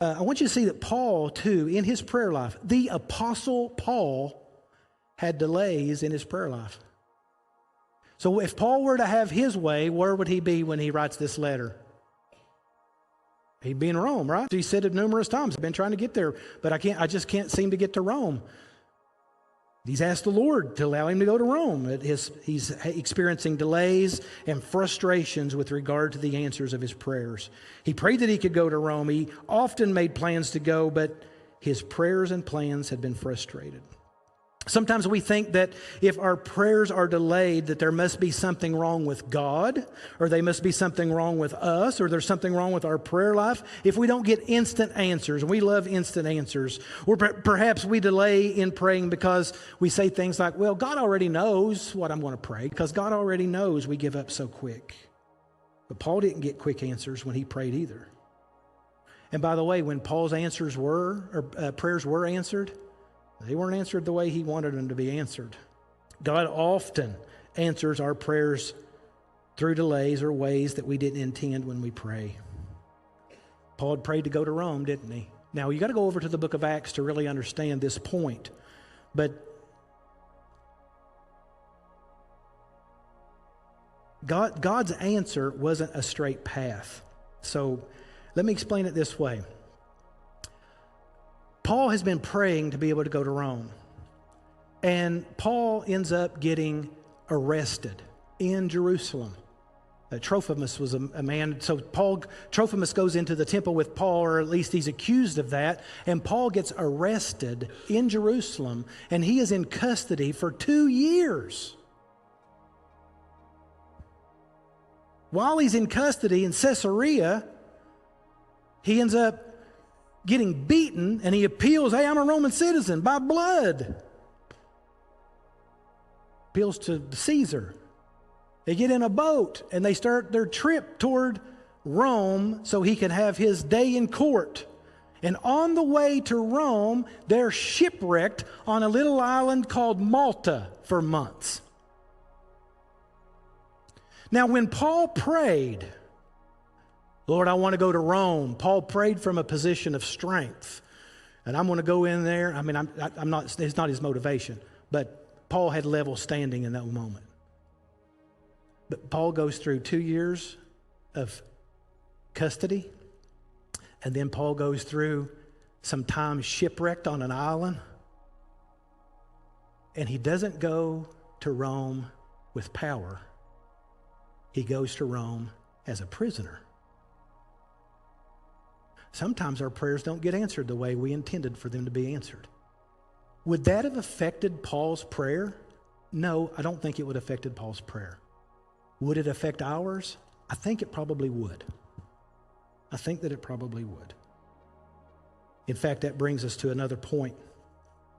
I want you to see that Paul, too, in his prayer life, the Apostle Paul had delays in his prayer life. So if Paul were to have his way, where would he be when he writes this letter? He'd be in Rome, right? He said it numerous times. I've been trying to get there, but I just can't seem to get to Rome. He's asked the Lord to allow him to go to Rome. He's experiencing delays and frustrations with regard to the answers of his prayers. He prayed that he could go to Rome. He often made plans to go, but his prayers and plans had been frustrated. Sometimes we think that if our prayers are delayed, that there must be something wrong with God, or there must be something wrong with us, or there's something wrong with our prayer life. If we don't get instant answers, and we love instant answers, or perhaps we delay in praying because we say things like, well, God already knows what I'm going to pray, because God already knows, we give up so quick. But Paul didn't get quick answers when he prayed either. And by the way, when Paul's prayers were answered, they weren't answered the way he wanted them to be answered. God often answers our prayers through delays or ways that we didn't intend when we pray. Paul had prayed to go to Rome, didn't he? Now, you got to go over to the book of Acts to really understand this point. But God's answer wasn't a straight path. So let me explain it this way. Paul has been praying to be able to go to Rome. And Paul ends up getting arrested in Jerusalem. Trophimus was a man. So Trophimus goes into the temple with Paul, or at least he's accused of that. And Paul gets arrested in Jerusalem, and he is in custody for 2 years. While he's in custody in Caesarea, he ends up getting beaten, and he appeals, hey, I'm a Roman citizen by blood. Appeals to Caesar. They get in a boat, and they start their trip toward Rome so he can have his day in court. And on the way to Rome, they're shipwrecked on a little island called Malta for months. Now, when Paul prayed, Lord, I want to go to Rome, Paul prayed from a position of strength. And I'm going to go in there. I mean, I'm not, it's not his motivation, but Paul had level standing in that moment. But Paul goes through 2 years of custody, and then Paul goes through some time shipwrecked on an island, and he doesn't go to Rome with power. He goes to Rome as a prisoner. Sometimes our prayers don't get answered the way we intended for them to be answered. Would that have affected Paul's prayer? No, I don't think it would have affected Paul's prayer. Would it affect ours? I think it probably would. I think that it probably would. In fact, that brings us to another point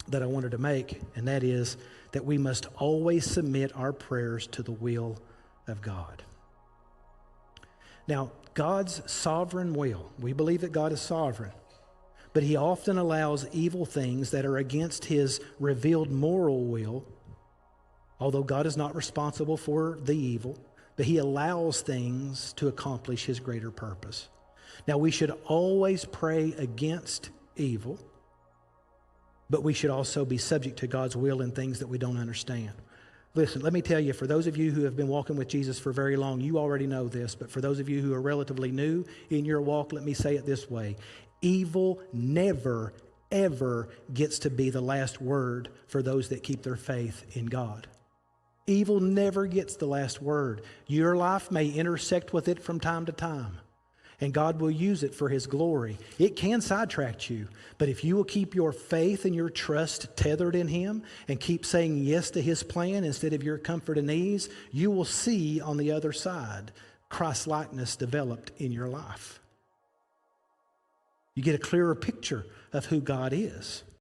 that I wanted to make, and that is that we must always submit our prayers to the will of God. Now, God's sovereign will, we believe that God is sovereign, but he often allows evil things that are against his revealed moral will, although God is not responsible for the evil, but he allows things to accomplish his greater purpose. Now, we should always pray against evil, but we should also be subject to God's will in things that we don't understand. Listen, let me tell you, for those of you who have been walking with Jesus for very long, you already know this, but for those of you who are relatively new in your walk, let me say it this way. Evil never, ever gets to be the last word for those that keep their faith in God. Evil never gets the last word. Your life may intersect with it from time to time, and God will use it for his glory. It can sidetrack you, but if you will keep your faith and your trust tethered in him and keep saying yes to his plan instead of your comfort and ease, you will see on the other side Christ-likeness developed in your life. You get a clearer picture of who God is.